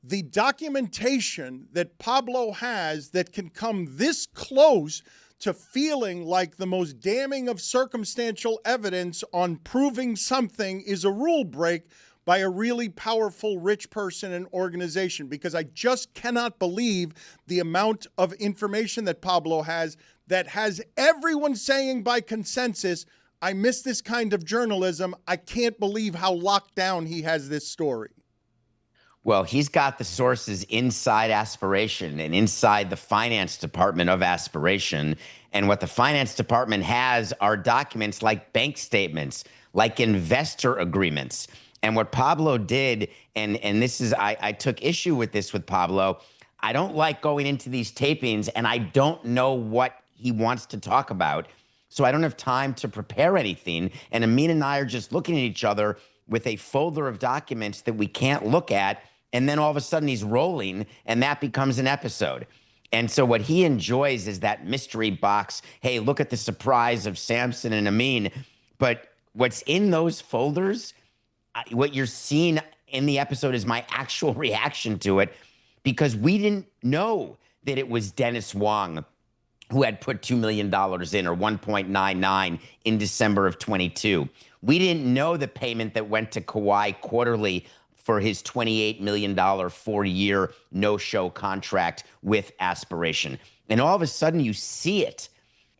the documentation that Pablo has that can come this close to feeling like the most damning of circumstantial evidence on proving something is a rule break by a really powerful rich person and organization, because I just cannot believe the amount of information that Pablo has that has everyone saying by consensus, I miss this kind of journalism. I can't believe how locked down he has this story. Well, he's got the sources inside Aspiration and inside the finance department of Aspiration. And what the finance department has are documents like bank statements, like investor agreements. And what Pablo did, and this is, I took issue with this with Pablo. I don't like going into these tapings and I don't know what he wants to talk about. So I don't have time to prepare anything. And Amin and I are just looking at each other with a folder of documents that we can't look at. And then all of a sudden he's rolling and that becomes an episode. And so what he enjoys is that mystery box. Hey, look at the surprise of Samson and Amin. But what's in those folders, what you're seeing in the episode is my actual reaction to it, because we didn't know that it was Dennis Wong who had put $2 million in, or 1.99 in December of 22. We didn't know the payment that went to Kawhi quarterly for his $28 million 4-year no-show contract with Aspiration. And all of a sudden you see it.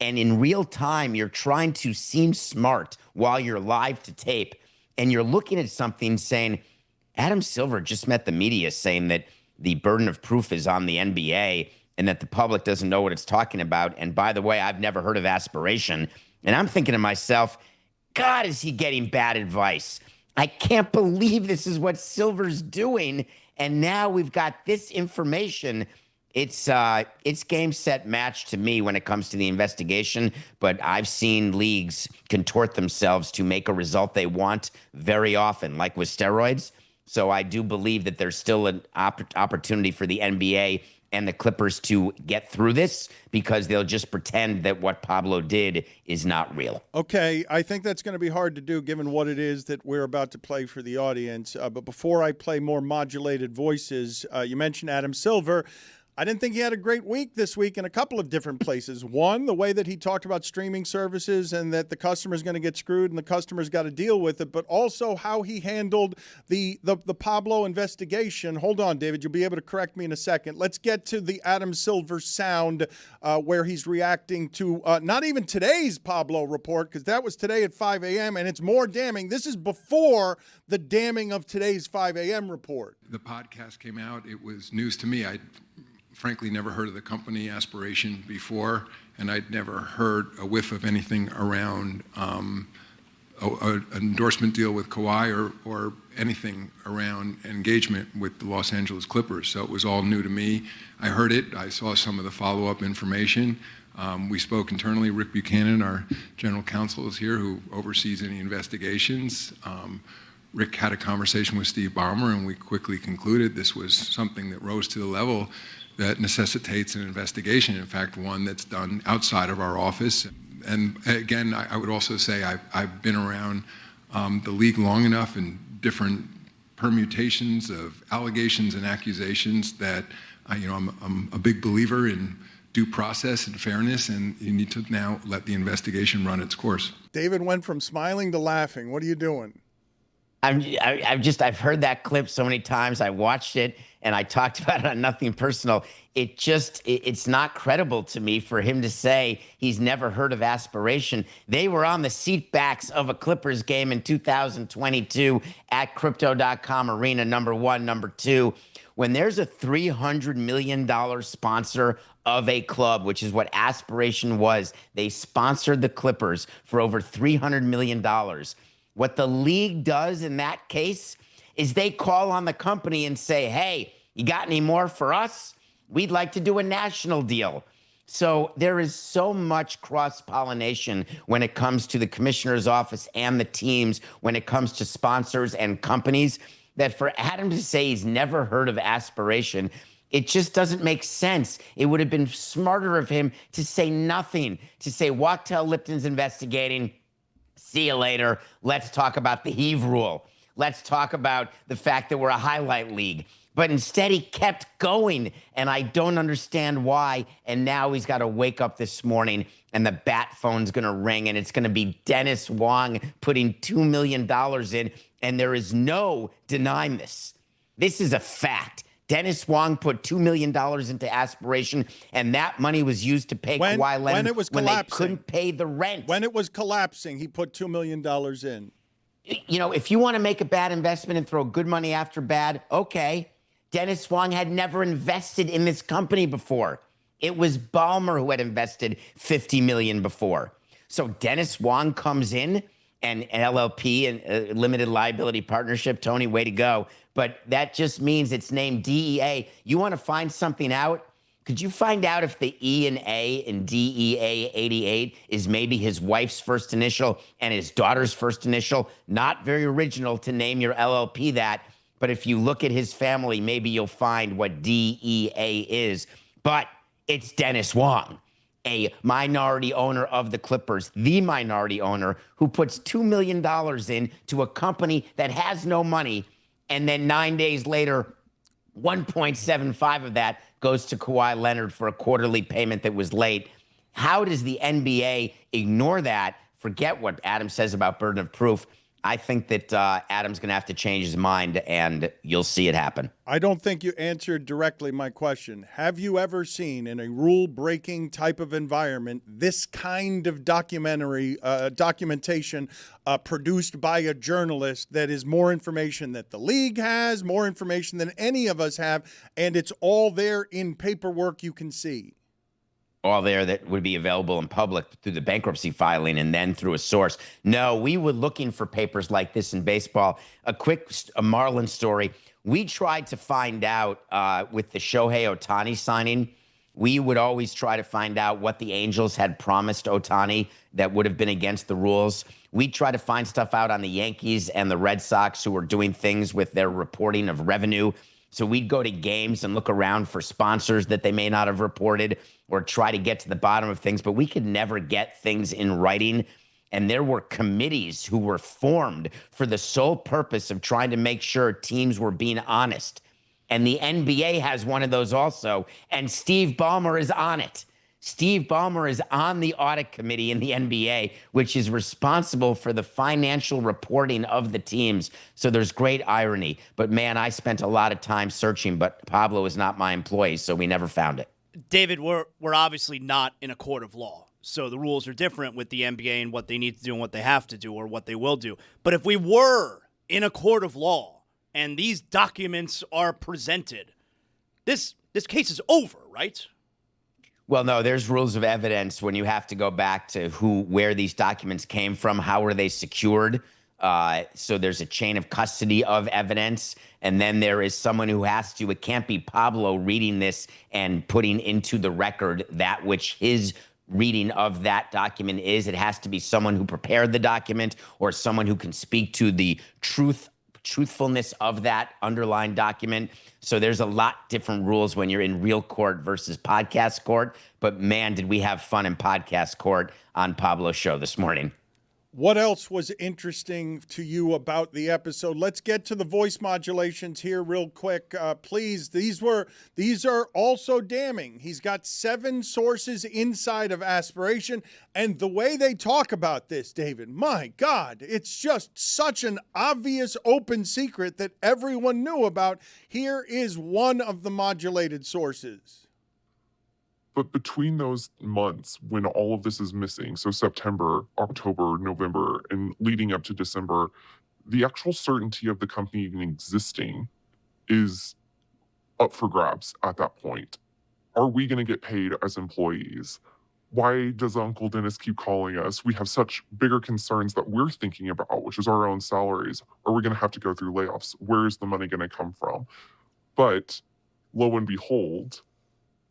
And in real time, you're trying to seem smart while you're live to tape. And you're looking at something saying, Adam Silver just met the media saying that the burden of proof is on the NBA and that the public doesn't know what it's talking about. And by the way, I've never heard of Aspiration. And I'm thinking to myself, God, is he getting bad advice? I can't believe this is what Silver's doing. And now we've got this information. It's game, set, match to me when it comes to the investigation. But I've seen leagues contort themselves to make a result they want very often, like with steroids. So I do believe that there's still an opportunity for the NBA and the Clippers to get through this, because they'll just pretend that what Pablo did is not real. Okay, I think that's going to be hard to do given what it is that we're about to play for the audience. But before I play more modulated voices, you mentioned Adam Silver. I didn't think he had a great week this week in a couple of different places. One, the way that he talked about streaming services and that the customer's going to get screwed and the customer's got to deal with it, but also how he handled the Pablo investigation. Hold on, David. You'll be able to correct me in a second. Let's get to the Adam Silver sound where he's reacting to not even today's Pablo report, because that was today at 5 a.m., and it's more damning. This is before the damning of today's 5 a.m. report. The podcast came out. It was news to me. I frankly never heard of the company Aspiration before, and I'd never heard a whiff of anything around an endorsement deal with Kawhi or anything around engagement with the Los Angeles Clippers. So it was all new to me. I heard it. I saw some of the follow-up information. We spoke internally. Rick Buchanan, our general counsel, is here, who oversees any investigations. Rick had a conversation with Steve Ballmer, and we quickly concluded this was something that rose to the level that necessitates an investigation, in fact, one that's done outside of our office. And again, I would also say I've been around the league long enough in different permutations of allegations and accusations that I'm a big believer in due process and fairness, and you need to now let the investigation run its course. David went from smiling to laughing. What are you doing? I've heard that clip so many times. I watched it and I talked about it on Nothing Personal. It's not credible to me for him to say he's never heard of Aspiration. They were on the seat backs of a Clippers game in 2022 at Crypto.com Arena, number one, number two. When there's a $300 million sponsor of a club, which is what Aspiration was, they sponsored the Clippers for over $300 million. What the league does in that case is they call on the company and say, hey, you got any more for us? We'd like to do a national deal. So there is so much cross-pollination when it comes to the commissioner's office and the teams, when it comes to sponsors and companies, that for Adam to say he's never heard of Aspiration, it just doesn't make sense. It would have been smarter of him to say nothing, to say Wachtell Lipton's investigating. See you later. Let's talk about the heave rule. Let's talk about the fact that we're a highlight league. But instead, he kept going, and I don't understand why. And now he's got to wake up this morning, and the bat phone's going to ring, and it's going to be Dennis Wong putting $2 million in, and there is no denying this. This is a fact. Dennis Wong put $2 million into Aspiration, and that money was used to pay Kawhi Leonard when they couldn't pay the rent. When it was collapsing, he put $2 million in. You know, if you want to make a bad investment and throw good money after bad, okay. Dennis Wong had never invested in this company before. It was Ballmer who had invested $50 million before. So Dennis Wong comes in, and LLP, and limited liability partnership. Tony, way to go. But that just means it's named DEA. You want to find something out? Could you find out if the E and A in DEA 88 is maybe his wife's first initial and his daughter's first initial? Not very original to name your LLP that. But if you look at his family, maybe you'll find what DEA is. But it's Dennis Wong, a minority owner of the Clippers, the minority owner who puts $2 million into a company that has no money. And then 9 days later, 1.75 of that goes to Kawhi Leonard for a quarterly payment that was late. How does the NBA ignore that? Forget what Adam says about burden of proof. I think that Adam's going to have to change his mind, and you'll see it happen. I don't think you answered directly my question. Have you ever seen, in a rule-breaking type of environment, this kind of documentation produced by a journalist that is more information that the league has, more information than any of us have, and it's all there in paperwork you can see? All there that would be available in public through the bankruptcy filing and then through a source. No, we were looking for papers like this in baseball. A quick Marlins story. We tried to find out with the Shohei Ohtani signing, we would always try to find out what the Angels had promised Ohtani that would have been against the rules. We tried to find stuff out on the Yankees and the Red Sox who were doing things with their reporting of revenue. So we'd go to games and look around for sponsors that they may not have reported or try to get to the bottom of things, but we could never get things in writing. And there were committees who were formed for the sole purpose of trying to make sure teams were being honest. And the NBA has one of those also, and Steve Ballmer is on it. Steve Ballmer is on the audit committee in the NBA, which is responsible for the financial reporting of the teams. So there's great irony. But, man, I spent a lot of time searching, but Pablo is not my employee, so we never found it. David, we're obviously not in a court of law. So the rules are different with the NBA and what they need to do and what they have to do or what they will do. But if we were in a court of law and these documents are presented, this case is over, right? Well, no, there's rules of evidence when you have to go back to where these documents came from, how were they secured. So there's a chain of custody of evidence. And then there is someone who has to, it can't be Pablo reading this and putting into the record that which his reading of that document is. It has to be someone who prepared the document or someone who can speak to the truthfulness of that underlying document. So there's a lot different rules when you're in real court versus podcast court. But man, did we have fun in podcast court on Pablo's show this morning. What else was interesting to you about the episode? Let's get to the voice modulations here real quick. Please, these are also damning. He's got 7 sources inside of Aspiration, and the way they talk about this, David, my God, it's just such an obvious open secret that everyone knew about. Here is one of the modulated sources. But between those months when all of this is missing, so September, October, November, and leading up to December, the actual certainty of the company even existing is up for grabs at that point. Are we going to get paid as employees? Why does Uncle Dennis keep calling us? We have such bigger concerns that we're thinking about, which is our own salaries. Are we going to have to go through layoffs? Where is the money going to come from? But lo and behold,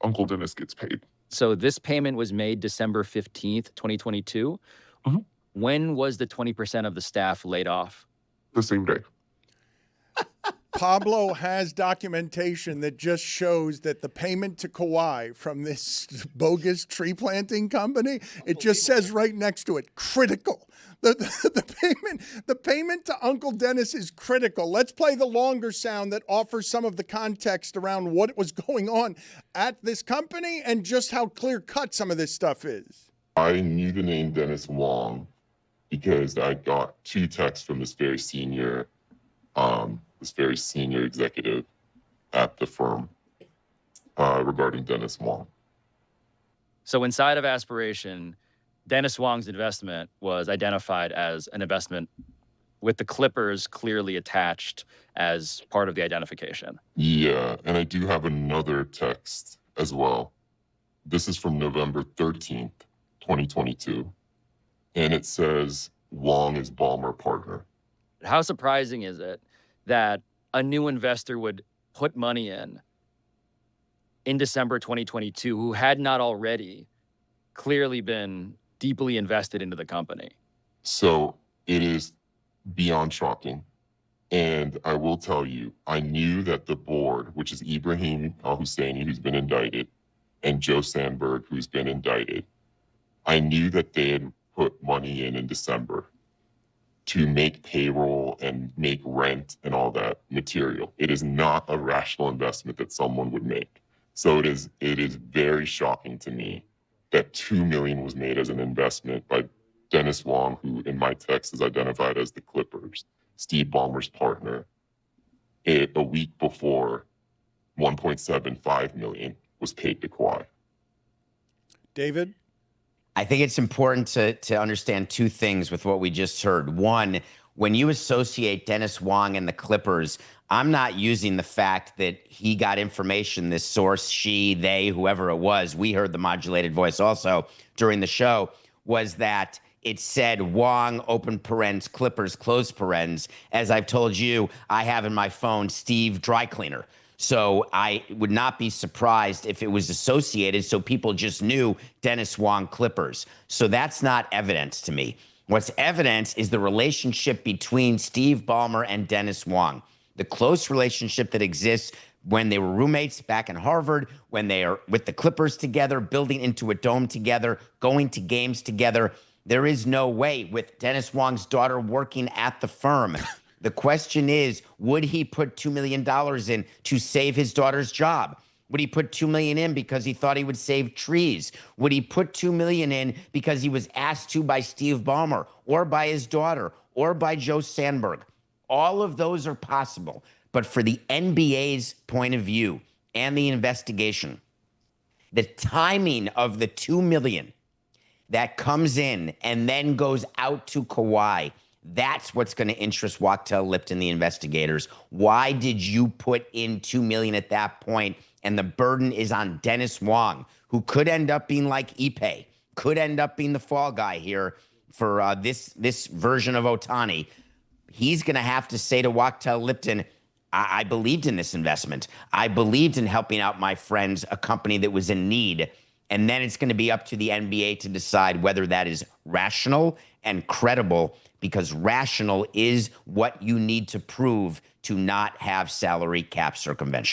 Uncle Dennis gets paid. So this payment was made December 15th, 2022. Mm-hmm. When was the 20% of the staff laid off? The same day. Pablo has documentation that just shows that the payment to Kawhi from this bogus tree planting company, it just says right next to it, critical. The payment to Uncle Dennis is critical. Let's play the longer sound that offers some of the context around what was going on at this company and just how clear-cut some of this stuff is. I knew the name Dennis Wong because I got 2 texts from this very senior executive at the firm regarding Dennis Wong. So inside of Aspiration, Dennis Wong's investment was identified as an investment with the Clippers clearly attached as part of the identification. Yeah, and I do have another text as well. This is from November 13th, 2022. And it says, Wong is Ballmer partner. How surprising is it that a new investor would put money in December 2022 who had not already clearly been deeply invested into the company? So it is beyond shocking. And I will tell you, I knew that the board, which is Ibrahim al-Husseini, who's been indicted, and Joe Sandberg, who's been indicted, I knew that they had put money in December to make payroll and make rent and all that material. It is not a rational investment that someone would make. So it is very shocking to me that $2 million was made as an investment by Dennis Wong, who in my text is identified as the Clippers, Steve Ballmer's partner, a week before $1.75 million was paid to Kawhi. David? I think it's important to understand 2 things with what we just heard. One, when you associate Dennis Wong and the Clippers, I'm not using the fact that he got information, this source, she, they, whoever it was, we heard the modulated voice also during the show, was that it said Wong, open parens, Clippers, close parens. As I've told you, I have in my phone Steve Dry Cleaner. So I would not be surprised if it was associated so people just knew Dennis Wong Clippers. So that's not evidence to me. What's evidence is the relationship between Steve Ballmer and Dennis Wong, the close relationship that exists when they were roommates back in Harvard, when they are with the Clippers together, building into a dome together, going to games together. There is no way with Dennis Wong's daughter working at the firm. The question is, would he put $2 million in to save his daughter's job? Would he put $2 million in because he thought he would save trees? Would he put $2 million in because he was asked to by Steve Ballmer or by his daughter or by Joe Sandberg? All of those are possible. But for the NBA's point of view and the investigation, the timing of the $2 million that comes in and then goes out to Kawhi, that's what's going to interest Wachtell Lipton, the investigators. Why did you put in $2 million at that point? And the burden is on Dennis Wong, who could end up being like Ipe, could end up being the fall guy here for this version of Ohtani. He's going to have to say to Wachtell Lipton, I believed in this investment. I believed in helping out my friends, a company that was in need. And then it's going to be up to the NBA to decide whether that is rational and credible, because rational is what you need to prove to not have salary cap circumvention.